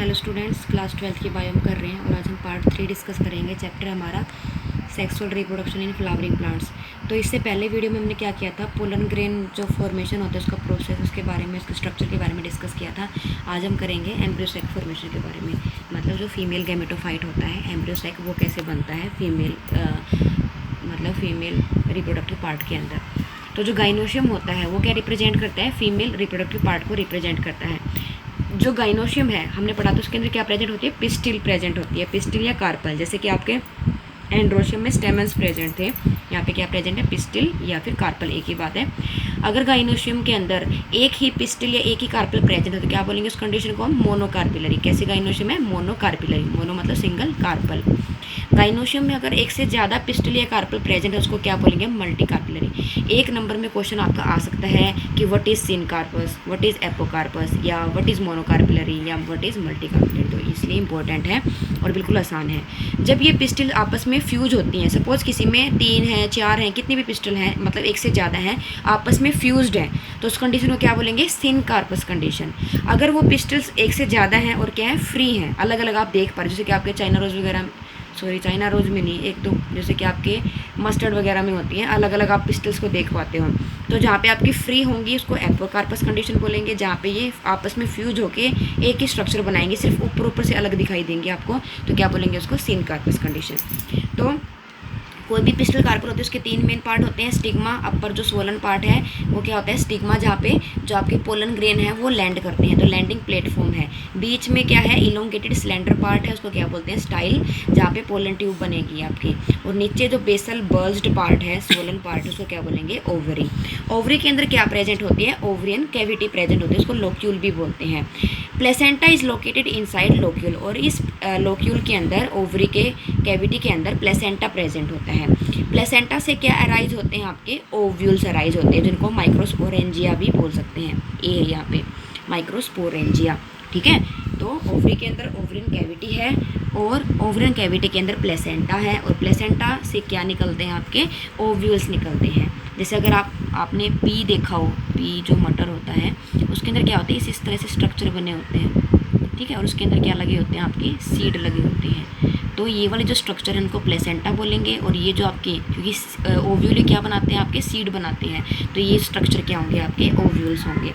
Hello students, class 12 की bio हम कर रहे हैं और आज हम पार्ट 3 डिस्कस करेंगे। चैप्टर हमारा sexual reproduction in flowering plants. तो इससे पहले वीडियो में हमने क्या किया था, पोलन ग्रेन जो फॉर्मेशन होता है उसका प्रोसेस, उसके बारे में, उसके स्ट्रक्चर के बारे में डिस्कस किया था। आज हम करेंगे एम्ब्रियोसेक फॉर्मेशन के बारे में, मतलब जो फीमेल गैमेटोफाइट होता है एम्ब्रियोसेक वो कैसे बनता है फीमेल फीमेल रिप्रोडक्टिव पार्ट के अंदर। तो जो गाइनोशियम होता है वो क्या रिप्रेजेंट करता है, फीमेल रिप्रोडक्टिव पार्ट को रिप्रेजेंट करता है। जो गाइनोशियम है हमने पढ़ा था उसके अंदर क्या प्रेजेंट होती है, पिस्टिल प्रेजेंट होती है, पिस्टिल या कार्पल। जैसे कि आपके एंड्रोशियम में स्टेमन्स प्रेजेंट थे, यहाँ पे क्या प्रेजेंट है, पिस्टिल या फिर कार्पल, एक ही बात है। अगर गाइनोशियम के अंदर एक ही पिस्टिल या एक ही कार्पल प्रेजेंट हो तो क्या बोलेंगे उस कंडीशन को हम, मोनोकार्पिलरी। कैसे गाइनोशियम है, मोनोकार्पिलरी, मोनो मतलब सिंगल, कार्पल। गाइनोशियम में अगर एक से ज़्यादा पिस्टिल या कार्पल प्रेजेंट है उसको क्या बोलेंगे, मल्टी कार्पिलरी। एक नंबर में क्वेश्चन आपका आ सकता है कि what is syncarpous, what is apocarpous, या व्हाट इज़ मोनोकार्पिलरी, या व्हाट इज़ मल्टी कार्पिलरी। तो इसलिए इंपॉर्टेंट है और बिल्कुल आसान है। जब ये पिस्टिल आपस में फ्यूज होती हैं, सपोज किसी में 3 है, 4 हैं, कितनी भी पिस्टल हैं, मतलब एक से ज़्यादा हैं, आपस में फ्यूज्ड हैं, तो उस कंडीशन को क्या बोलेंगे, सिनकार्पस कंडीशन। अगर वो पिस्टल्स एक से ज़्यादा हैं और क्या है, फ्री हैं, अलग अलग आप देख पा रहे, जैसे कि आपके चाइना रोज वगैरह, सॉरी चाइना रोज में नहीं, एक तो जैसे कि आपके मस्टर्ड वगैरह में होती हैं, अलग अलग आप पिस्टल्स को देख पाते हो। तो जहाँ पे आपकी फ्री होंगी उसको एपोकार्पस कंडीशन बोलेंगे, जहाँ पे ये आपस में फ्यूज होके एक ही स्ट्रक्चर बनाएंगे, सिर्फ ऊपर ऊपर से अलग दिखाई देंगे आपको, तो क्या बोलेंगे उसको, सिनकार्पस कंडीशन। तो कोई भी पिस्टल कार्पल होती है उसके 3 मेन पार्ट होते हैं। स्टिग्मा, अपर जो सोलन पार्ट है वो क्या होता है, स्टिग्मा, जहाँ पे जो आपके पोलन ग्रेन है वो लैंड करते हैं, तो लैंडिंग प्लेटफॉर्म है। बीच में क्या है, इलोंगेटेड स्लेंडर पार्ट है, उसको क्या बोलते हैं, स्टाइल, जहाँ पे पोलन ट्यूब बनेगी आपकी। और नीचे जो बेसल बल्ज्ड पार्ट है, सोलन पार्ट, उसको क्या बोलेंगे, ओवरी। ओवरी के अंदर क्या प्रेजेंट होती है, ओवरियन कैविटी प्रेजेंट होती है, उसको लोक्यूल भी बोलते हैं। Placenta is located inside locule, और इस लोक्यूल के अंदर, ओवरी के कैविटी के अंदर प्लेसेंटा प्रेजेंट होता है। प्लेसेंटा से क्या अराइज होते हैं, आपके ओव्यूल्स अराइज होते हैं, जिनको माइक्रोस्पोरेंजिया भी बोल सकते हैं। ये है यहाँ पे माइक्रोस्पोरेंजिया, ठीक है। तो ओवरी के अंदर ओवरियन कैविटी है और ओवरियन कैविटी के अंदर प्लेसेंटा है, और प्लेसेंटा से क्या निकलते हैं, आपके ओव्यूल्स निकलते हैं। जैसे अगर आपने पी देखा हो, पी जो मटर होता है उसके अंदर क्या होते हैं, इस तरह से स्ट्रक्चर बने होते हैं, ठीक है, और उसके अंदर क्या लगे होते हैं, आपके सीड लगे होते हैं। तो ये वाले जो स्ट्रक्चर है उनको प्लेसेंटा बोलेंगे, और ये जो आपके, क्योंकि ओव्यूल क्या बनाते हैं, आपके सीड बनाते हैं, तो ये स्ट्रक्चर क्या होंगे, आपके ओव्यूल्स होंगे।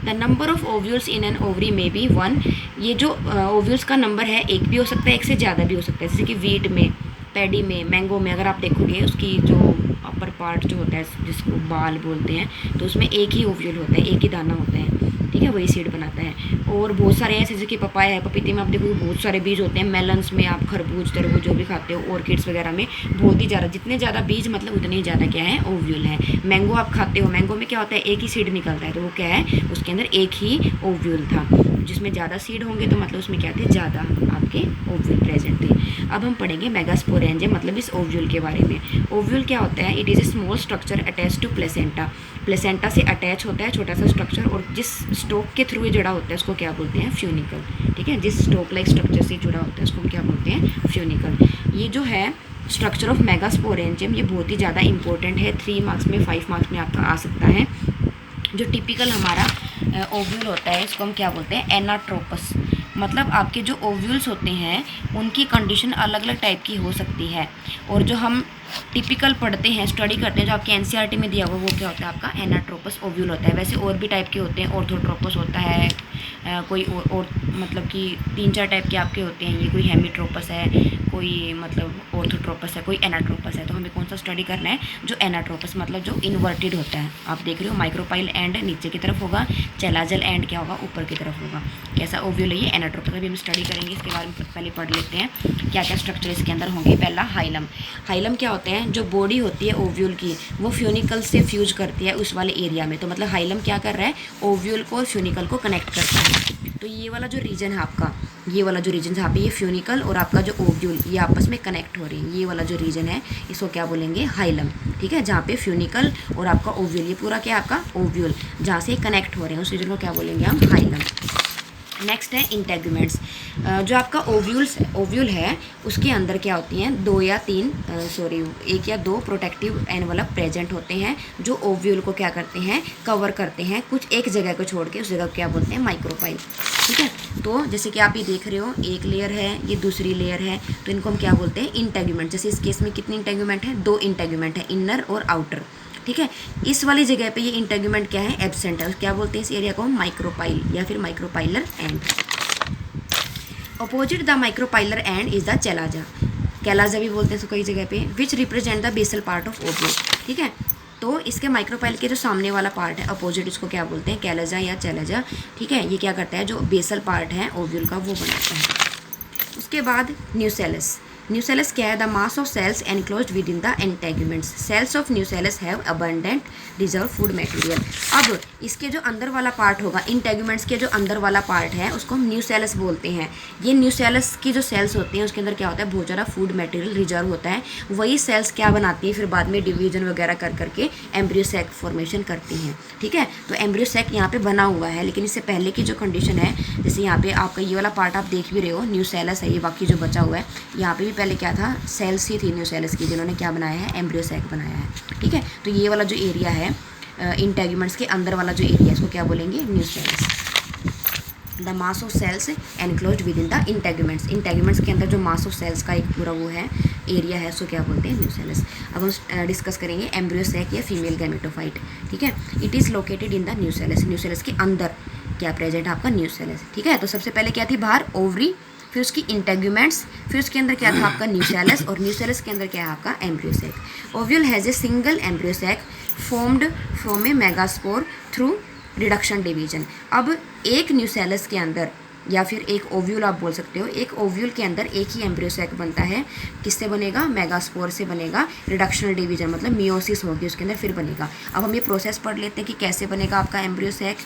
The number of ovules in an ovary में बी 1। ये जो ओव्यूल्स का नंबर है एक भी हो सकता है, एक से ज़्यादा भी हो सकता है। जैसे कि वीट में, पैडी में, मैंगो में अगर आप देखोगे उसकी जो अपर पार्ट जो होता है जिसको बाल बोलते हैं, तो उसमें एक ही ओव्यूल होता है, एक ही दाना होता है, ठीक है, वही सीड बनाता है। और बहुत सारे ऐसे, जैसे कि पपाया है, पपीते में आप देखोगे बहुत सारे बीज होते हैं। मेलन्स में आप खरबूज, तरबूज जो भी खाते हो, ऑर्किड्स वगैरह में बहुत ही ज़्यादा, जितने ज़्यादा बीज मतलब उतने ही ज़्यादा क्या है, ओव्यूल है। मैंगो आप खाते हो, मैंगो में क्या होता है, एक ही सीड निकलता है, तो वो क्या है, उसके अंदर एक ही ओव्यूल था। जिसमें ज़्यादा सीड होंगे तो मतलब उसमें क्या थे, ज़्यादा आपके ओव्यूल प्रेजेंट थे। अब हम पढ़ेंगे मेगास्पोरेंजियम, मतलब इस ओव्यूल के बारे में। ओव्यूल क्या होता है, it is a small structure attach to placenta. Placenta से अटैच होता है छोटा सा स्ट्रक्चर, और जिस स्टोक के थ्रू ये जुड़ा होता है उसको क्या बोलते हैं, फ्यूनिकल, ठीक है। जिस स्टोक लाइक स्ट्रक्चर से जुड़ा होता है उसको हम क्या बोलते हैं, फ्यूनिकल। ये जो है स्ट्रक्चर ऑफ मेगास्पोरेंजियम, ये बहुत ही ज़्यादा इंपॉर्टेंट है, 3 मार्क्स में, 5 मार्क्स में आपका आ सकता है। जो टिपिकल हमारा ओव्यूल होता है इसको हम क्या बोलते हैं, एनाट्रोपस। मतलब आपके जो ओव्यूल्स होते हैं उनकी कंडीशन अलग अलग टाइप की हो सकती है, और जो हम टिपिकल पढ़ते हैं, स्टडी करते हैं, जो आपके एनसीईआरटी में दिया हुआ वो क्या होता है, आपका एनाट्रोपस ओव्यूल होता है। वैसे और भी टाइप के होते हैं, ऑर्थोट्रोपस होता है, कोई और मतलब कि 3-4 टाइप के आपके होते हैं। ये कोई हेमीट्रोपस है, कोई मतलब ऑर्थोट्रोपस है, कोई एनाट्रोपस है। तो हमें कौन सा स्टडी करना है, जो एनाट्रोपस, मतलब जो इन्वर्टेड होता है। आप देख रहे हो माइक्रोपाइल एंड नीचे की तरफ होगा, चैलाजल एंड क्या होगा, ऊपर की तरफ होगा। कैसा ओव्यूल है ये, एनाट्रोपस। अभी हम स्टडी करेंगे, इसके बारे में पहले पढ़ लेते हैं क्या क्या स्ट्रक्चर इसके अंदर होंगे। पहला हाइलम। हाइलम क्या होते हैं, जो बॉडी होती है ओव्यूल की वो फ्यूनिकल से फ्यूज करती है उस वाले एरिया में। तो मतलब हाइलम क्या कर रहा है, ओव्यूल को और फ्यूनिकल को कनेक्ट करता है। तो ये वाला जो रीजन है आपका, ये वाला जो रीजन जहाँ पे ये फ्यूनिकल और आपका जो ओव्यूल ये आपस में कनेक्ट हो रही है, ये वाला जो रीजन है इसको क्या बोलेंगे, हाइलम, ठीक है। जहाँ पे फ्यूनिकल और आपका ओव्यूल, ये पूरा क्या है आपका ओव्यूल, जहाँ से कनेक्ट हो रहे हैं उस रीजन को क्या बोलेंगे हम, हाइलम। नेक्स्ट है इंटेगुमेंट्स। जो आपका ओव्यूल है उसके अंदर क्या होती हैं, एक या दो प्रोटेक्टिव एनवलप प्रेजेंट होते हैं जो ओव्यूल को क्या करते हैं, कवर करते हैं कुछ एक जगह को छोड़ के, उस जगह को क्या बोलते हैं, माइक्रोपाइल। ठीक है, तो जैसे कि आप ये देख रहे हो, एक लेयर है, ये दूसरी लेयर है, तो इनको हम क्या बोलते हैं, इंटेगुमेंट। जैसे इस केस में कितनी इंटेगुमेंट है, 2 इंटेगुमेंट है, इनर और आउटर। ठीक है, इस वाली जगह पे ये इंटेगुमेंट क्या है, एब्सेंट है, क्या बोलते हैं इस एरिया को, माइक्रोपाइल या फिर micropylar end. Opposite the micropylar end is the chalaza, chalaza भी बोलते हैं इसको कई जगह पे, which represent the basal part of ovule. ठीक है, तो इसके माइक्रोपाइल के जो सामने वाला पार्ट है अपोजिट, इसको क्या बोलते हैं, कैलाजा या चैलाजा। ठीक है, ये क्या करता है, जो बेसल पार्ट है ओव्यूल का वो बनाता है। उसके बाद न्यूसेलस। न्यूसेलस क्या है, the mass of cells enclosed within the integuments. Cells of nucellus have abundant reserve food material. अब इसके जो अंदर वाला पार्ट होगा, इंटेगुमेंट्स के जो अंदर वाला पार्ट है उसको हम न्यूसेलस बोलते हैं। ये न्यूसेलस की जो सेल्स होती हैं उसके अंदर क्या होता है, बहुत सारा फूड मटेरियल रिजर्व होता है। वही सेल्स क्या बनाती है, फिर बाद में डिवीजन वगैरह कर करके एम्ब्रियो सैक फॉर्मेशन करती हैं। ठीक है, तो एम्ब्रियो सैक यहाँ पे बना हुआ है, लेकिन इससे पहले की जो कंडीशन है, जैसे यहाँ पे आपका ये वाला पार्ट आप देख भी रहे हो, न्यूसेलस है ये, बाकी जो बचा हुआ है यहाँ पे भी पहले क्या था, सेल्स ही थी न्यूसेलस की, जिन्होंने क्या बनाया है, एम्ब्रियो सैक बनाया है। ठीक है, तो ये वाला जो एरिया है इंटेगुमेंट्स के अंदर वाला जो एरिया है इसको क्या बोलेंगे, nucellus. The mass of cells enclosed within the integuments. Integuments के अंदर जो मास ऑफ सेल्स का एक पूरा वो है, एरिया है, उसको क्या बोलते हैं, न्यूसेलस। अब हम डिस्कस करेंगे एम्ब्रियो सैक या फीमेल गैमेटोफाइट। ठीक है, it is located in the nucellus. Nucellus के अंदर क्या प्रेजेंट है आपका, न्यूसेलस। ठीक है, तो सबसे पहले क्या थी, बाहर ओवरी, फिर उसकी इंटेगुमेंट्स, फिर उसके अंदर क्या था आपका न्यूसेलस, और न्यूसेलस के अंदर क्या है आपका embryo sac. Ovule has a single embryo sac formed from a megaspore through reduction division. अब एक न्यूसेलस के अंदर या फिर एक ओव्यूल आप बोल सकते हो, एक ओव्यूल के अंदर एक ही एम्ब्रियो सैक बनता है, किससे बनेगा, मेगास्पोर से बनेगा। रिडक्शनल डिवीजन मतलब मियोसिस होगी उसके अंदर, फिर बनेगा। अब हम ये प्रोसेस पढ़ लेते हैं कि कैसे बनेगा आपका एम्ब्रियो सैक।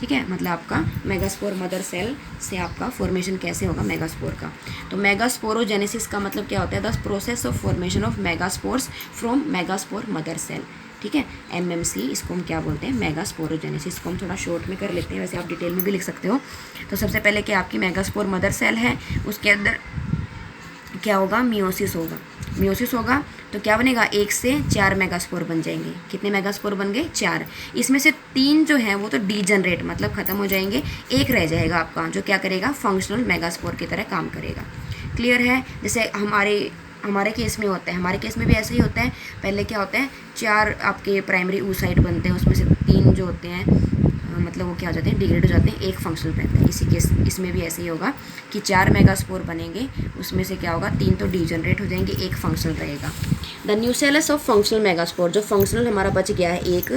ठीक है, मतलब आपका मेगास्पोर मदर सेल से आपका फॉर्मेशन कैसे होगा मेगास्पोर का। तो मेगास्पोरोजेनेसिस का मतलब क्या होता है, the process of formation of megaspores from megaspore mother cell. ठीक है, MMC, इसको हम क्या बोलते हैं, मेगास्पोरोजेनेसिस। को हम थोड़ा शॉर्ट में कर लेते हैं, वैसे आप डिटेल में भी लिख सकते हो। तो सबसे पहले क्या आपकी मेगास्पोर मदर सेल है, उसके अंदर क्या होगा, मियोसिस होगा। मियोसिस होगा तो क्या बनेगा, 1 से 4 मेगास्पोर बन जाएंगे। कितने मेगास्पोर बन गए, 4। इसमें से 3 जो है वो तो डीजनरेट मतलब ख़त्म हो जाएंगे, एक रह जाएगा आपका जो क्या करेगा, फंक्शनल मेगास्पोर की तरह काम करेगा। क्लियर है, जैसे हमारे केस में होता है, हमारे केस में भी ऐसे ही होता है। पहले क्या होता है, 4 आपके प्राइमरी oocyte बनते हैं, उसमें से 3 जो होते हैं मतलब वो क्या हो जाते हैं, डिग्रेड हो जाते हैं, एक फंक्शनल रहता है। इसी केस इसमें भी ऐसे ही होगा कि 4 मेगास्पोर बनेंगे, उसमें से क्या होगा, 3 तो डीजनरेट हो जाएंगे, एक फंक्शनल रहेगा। The nucellus of functional megaspore, जो फंक्शनल हमारा बच गया है एक,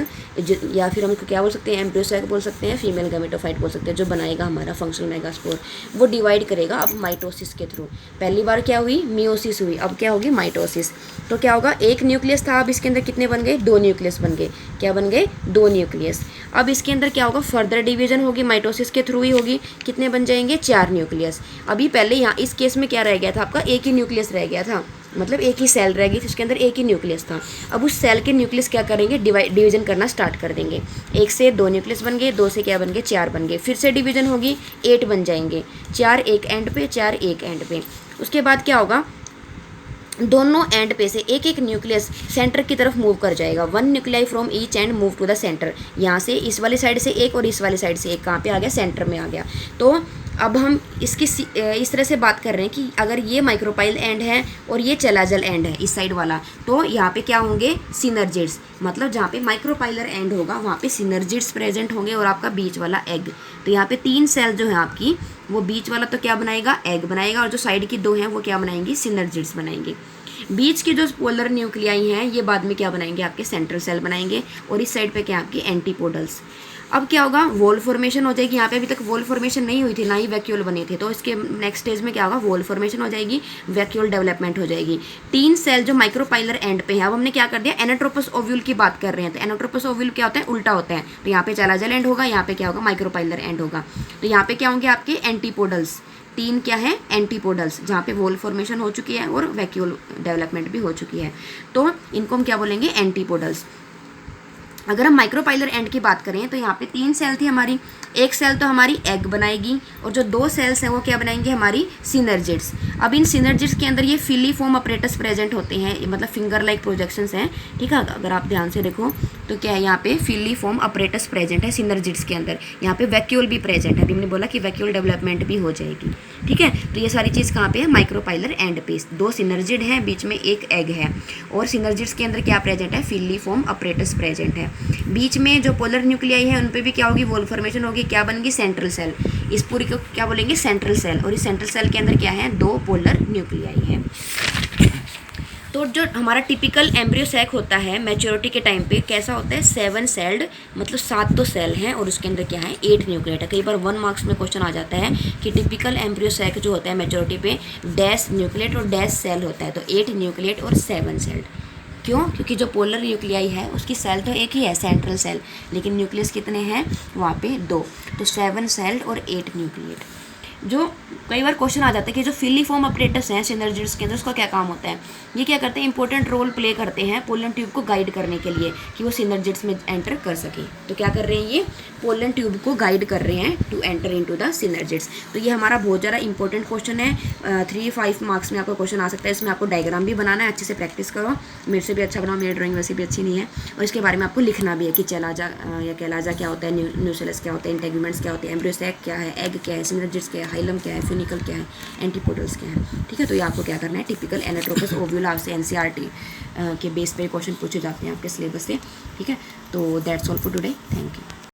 या फिर हम इसको क्या बोल सकते हैं, एम्ब्रियो सैक बोल सकते हैं, फीमेल गैमेटोफाइट बोल सकते हैं, जो बनाएगा हमारा फंक्शनल मेगास्पोर, वो डिवाइड करेगा अब माइटोसिस के थ्रू। पहली बार क्या हुई, मियोसिस हुई, अब क्या होगी, माइटोसिस। तो क्या होगा, एक न्यूक्लियस था, अब इसके अंदर कितने बन गए, 2 न्यूक्लियस बन गए। क्या बन गए, 2 न्यूक्लियस। अब इसके अंदर क्या होगा, फर्दर डिवीजन होगी, माइटोसिस के थ्रू ही होगी, कितने बन जाएंगे, 4 न्यूक्लियस। अभी पहले यहाँ इस केस में क्या रह गया था आपका, एक ही न्यूक्लियस रह गया था, मतलब एक ही सेल रह गई थी, उसके अंदर एक ही न्यूक्लियस था। अब उस सेल के न्यूक्लियस क्या करेंगे, डिवीजन करना स्टार्ट कर देंगे। 1 से 2 न्यूक्लियस बन गए, 2 से क्या बन गए, 4 बन गए, फिर से डिवीजन होगी, 8 बन जाएंगे, 4 एक एंड पे, 4 एक एंड पे। उसके बाद क्या होगा, दोनों एंड पे से एक एक न्यूक्लियस सेंटर की तरफ मूव कर जाएगा। 1 nuclei from each end move to the centre. यहाँ से इस वाली साइड से एक और इस वाली साइड से एक, कहाँ पे आ गया, सेंटर में आ गया। तो अब हम इसकी इस तरह से बात कर रहे हैं कि अगर ये माइक्रोपाइल एंड है और ये चैलाजल एंड है इस साइड वाला, तो यहाँ पे क्या होंगे, सिनर्जिड्स, मतलब जहाँ पे माइक्रोपाइलर एंड होगा वहाँ पे सिनर्जिड्स प्रेजेंट होंगे, और आपका बीच वाला एग। तो यहाँ पे 3 सेल जो है आपकी, वो बीच वाला तो क्या बनाएगा, एग बनाएगा, और जो साइड की 2 हैं वो क्या बनाएंगी, सिनर्जिड्स बनाएंगे। बीच की जो पोलर न्यूक्लियाई हैं ये बाद में क्या बनाएंगे, आपके सेंट्रल सेल बनाएंगे, और इस साइड पे क्या आपके एंटीपोडल्स। अब क्या होगा, वॉल फॉर्मेशन हो जाएगी। यहाँ पे अभी तक वॉल फॉर्मेशन नहीं हुई थी, ना ही वैक्यूल बने थे, तो इसके नेक्स्ट स्टेज में क्या होगा, वॉल फॉर्मेशन हो जाएगी, वैक्यूल डेवलपमेंट हो जाएगी। 3 सेल जो माइक्रोपाइलर एंड पे है, अब हमने क्या कर दिया, एनाट्रोपस ओव्यूल की बात कर रहे हैं। तो एनाट्रोपस ओव्यूल क्या होता है, उल्टा होता है। तो यहाँ पे चैलाजल एंड होगा, यहाँ पे क्या होगा, माइक्रोपाइलर एंड होगा। तो यहाँ पे क्या होंगे आपके एंटीपोडल्स, 3 क्या है, एंटीपोडल्स, जहाँ पे वॉल फॉर्मेशन हो चुकी है और वैक्यूल डेवलपमेंट भी हो चुकी है, तो इनको हम क्या बोलेंगे, एंटीपोडल्स। अगर हम माइक्रोपाइलर एंड की बात करें तो यहाँ पे 3 सेल थी हमारी, एक सेल तो हमारी एग बनाएगी और जो 2 सेल्स हैं वो क्या बनाएंगे, हमारी सिनर्जिड्स। अब इन सिनर्जिड्स के अंदर ये फिलीफॉर्म अपरेटस प्रेजेंट होते हैं, मतलब फिंगर लाइक प्रोजेक्शंस हैं, ठीक है। अगर आप ध्यान से देखो तो क्या है, यहाँ पे फिलीफॉर्म अपरेटस प्रेजेंट है सिनर्जिड्स के अंदर। यहाँ पे वैक्यूल भी प्रेजेंट है, अभी हमने बोला कि वैक्यूल डेवलपमेंट भी हो जाएगी, ठीक है। तो ये सारी चीज़ कहाँ पे है, माइक्रोपाइलर एंड पे। 2 सिनर्जिड हैं, बीच में एक एग है, और सिनर्जिड्स के अंदर क्या प्रेजेंट है, फिलीफॉर्म अपरेटस प्रेजेंट है। बीच में जो पोलर न्यूक्लियाई है उन पे भी क्या होगी, वॉल फॉर्मेशन होगी, क्या बनेगी, सेंट्रल सेल। इस पूरी को क्या बोलेंगे, सेंट्रल सेल। और इस सेंट्रल सेल के अंदर क्या है, 2 पोलर न्यूक्लियाई है। तो जो हमारा टिपिकल एम्ब्रियो सैक होता है मैच्योरिटी के टाइम पे कैसा होता है, 7 सेल्ड, मतलब 7 तो सेल हैं और उसके अंदर क्या है, 8 न्यूक्लिएट है। कई बार 1 मार्क्स में क्वेश्चन आ जाता है कि टिपिकल एम्ब्रियो सैक जो होता है मैच्योरिटी पे डैश न्यूक्लिएट और डैश सेल होता है, तो 8 न्यूक्लिएट और 7 सेल्ड। क्यों, क्योंकि जो पोलर न्यूक्लियाई है उसकी सेल तो एक ही है, सेंट्रल सेल, लेकिन न्यूक्लियस कितने हैं वहाँ पे 2, तो 7 सेल्ड और 8 न्यूक्लिएट। जो कई बार क्वेश्चन आ जाता है कि जो फिलीफॉर्म अपरेटस हैं सिनर्जिड्स के अंदर, उसका क्या काम होता है, ये क्या करते हैं, इंपॉर्टेंट रोल प्ले करते हैं पोलन ट्यूब को गाइड करने के लिए कि वो सिनर्जिड्स में एंटर कर सके। तो क्या कर रहे हैं, ये पोलन ट्यूब को गाइड कर रहे हैं to enter into the synergids. तो ये हमारा बहुत ज़्यादा इंपॉर्टेंट क्वेश्चन है, 3-5 मार्क्स में आपका क्वेश्चन आ सकता है। इसमें आपको डायग्राम भी बनाना है, अच्छे से प्रैक्टिस करो, मेरे से भी अच्छा बनाओ, मेरी ड्राइंग वैसे भी अच्छी नहीं है। और इसके बारे में आपको लिखना भी है कि चेलाजा या कैलाजा क्या होता है, न्यूसेलस क्या होता है, इंटेगुमेंट्स क्या होते हैं, एम्ब्रियो सैक क्या है, एग क्या है, सिनर्जिड्स क्या है, हाइलम क्या है, फ्यूनिकल क्या है, एंटीपोडल्स क्या है, ठीक है। तो ये आपको क्या करना है, टिपिकल एनाट्रोपस ओव्यूला से एनसीईआरटी के बेस पे क्वेश्चन पूछे जाते हैं आपके सिलेबस से, ठीक है। तो that's all for today, thank you.